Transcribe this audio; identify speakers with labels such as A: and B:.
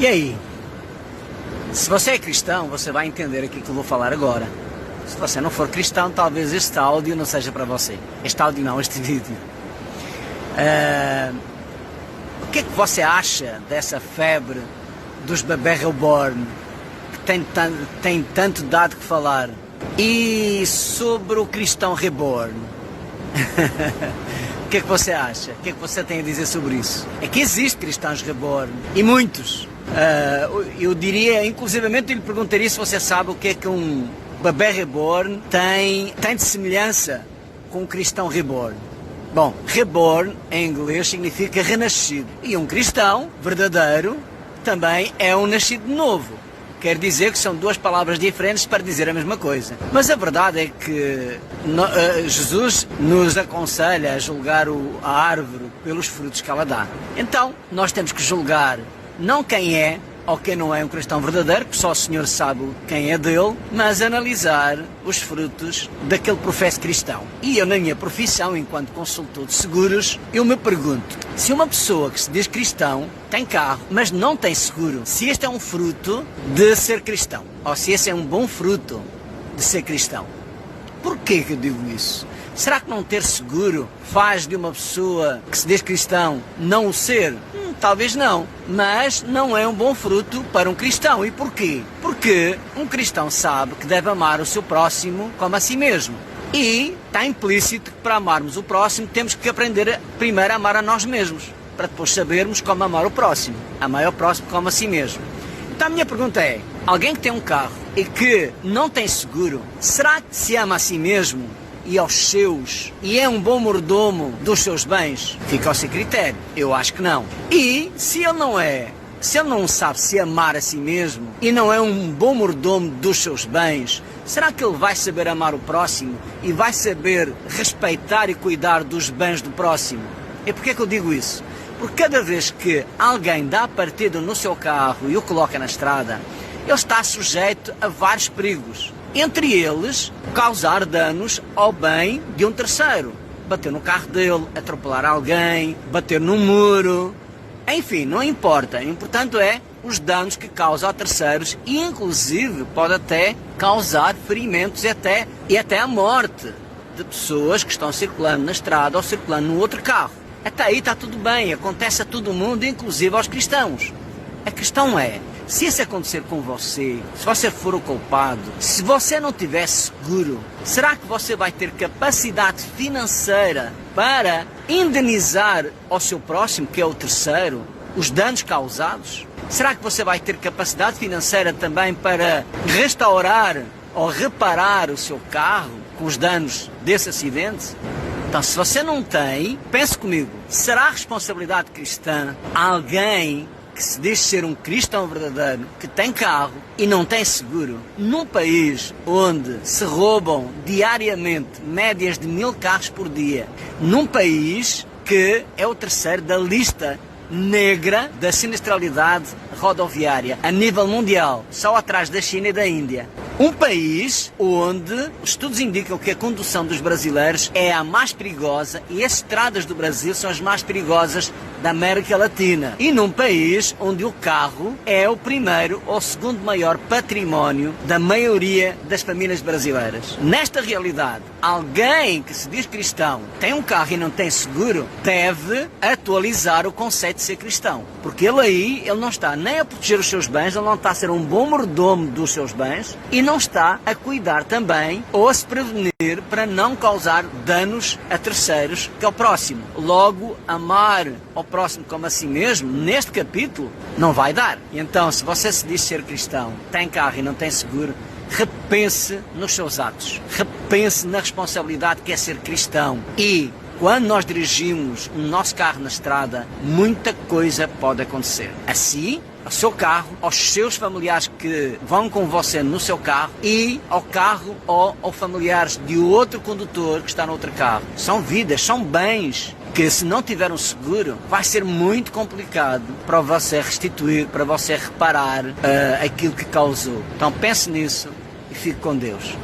A: E aí? Se você é cristão, você vai entender aquilo que eu vou falar agora. Se você não for cristão, talvez este áudio não seja para você. Este áudio não, este vídeo. O que é que você acha dessa febre dos bebés reborn, que tem tanto dado que falar? E sobre o cristão reborn? O que é que você acha? O que é que você tem a dizer sobre isso? É que existe cristãos reborn, e muitos. Eu diria, inclusivamente, eu lhe perguntaria se você sabe o que é que um bebê reborn tem de semelhança com um cristão reborn. Bom, reborn em inglês significa renascido. E um cristão verdadeiro também é um nascido de novo. Quer dizer que são duas palavras diferentes para dizer a mesma coisa. Mas a verdade é que Jesus nos aconselha a julgar a árvore pelos frutos que ela dá. Então, nós temos que julgar não quem é ou quem não é um cristão verdadeiro, que só o Senhor sabe quem é dele, mas analisar os frutos daquele professo cristão. E eu, na minha profissão, enquanto consultor de seguros, eu me pergunto, se uma pessoa que se diz cristão tem carro, mas não tem seguro, se este é um fruto de ser cristão, ou se esse é um bom fruto de ser cristão. Porquê que eu digo isso? Será que não ter seguro faz de uma pessoa que se diz cristão não o ser? Talvez não, mas não é um bom fruto para um cristão. E porquê? Porque um cristão sabe que deve amar o seu próximo como a si mesmo. E está implícito que para amarmos o próximo temos que aprender primeiro a amar a nós mesmos, para depois sabermos como amar o próximo. Amar o próximo como a si mesmo. Então a minha pergunta é, alguém que tem um carro e que não tem seguro, será que se ama a si mesmo e aos seus, e é um bom mordomo dos seus bens? Fica ao seu critério. Eu acho que não. E se ele não sabe se amar a si mesmo e não é um bom mordomo dos seus bens, será que ele vai saber amar o próximo e vai saber respeitar e cuidar dos bens do próximo? E porquê que eu digo isso? Porque cada vez que alguém dá a partida no seu carro e o coloca na estrada, ele está sujeito a vários perigos. Entre eles, causar danos ao bem de um terceiro. Bater no carro dele, atropelar alguém, bater num muro. Enfim, não importa. O importante é os danos que causa a terceiros e, inclusive, pode até causar ferimentos e até a morte de pessoas que estão circulando na estrada ou circulando num outro carro. Até aí está tudo bem, acontece a todo mundo, inclusive aos cristãos. A questão é, se isso acontecer com você, se você for o culpado, se você não tiver seguro, será que você vai ter capacidade financeira para indenizar ao seu próximo, que é o terceiro, os danos causados? Será que você vai ter capacidade financeira também para restaurar ou reparar o seu carro com os danos desse acidente? Então, se você não tem, pense comigo, será a responsabilidade cristã alguém que se diz ser um cristão verdadeiro, que tem carro e não tem seguro, num país onde se roubam diariamente médias de 1000 carros por dia, num país que é o terceiro da lista negra da sinistralidade rodoviária a nível mundial, só atrás da China e da Índia. Um país onde estudos indicam que a condução dos brasileiros é a mais perigosa e as estradas do Brasil são as mais perigosas da América Latina. E num país onde o carro é o primeiro ou segundo maior património da maioria das famílias brasileiras. Nesta realidade, alguém que se diz cristão, tem um carro e não tem seguro, deve atualizar o conceito de ser cristão. Porque ele não está nem a proteger os seus bens, ele não está a ser um bom mordomo dos seus bens e não está a cuidar também ou a se prevenir para não causar danos a terceiros, que é o próximo. Logo, amar ao próximo como a si mesmo, neste capítulo, não vai dar. E então, se você se diz ser cristão, tem carro e não tem seguro, repense nos seus atos. Repense na responsabilidade que é ser cristão. E quando nós dirigimos o nosso carro na estrada, muita coisa pode acontecer. Assim, ao seu carro, aos seus familiares que vão com você no seu carro e ao carro ou aos familiares de outro condutor que está no outro carro. São vidas, são bens que, se não tiver um seguro, vai ser muito complicado para você restituir, para você reparar aquilo que causou. Então pense nisso e fique com Deus.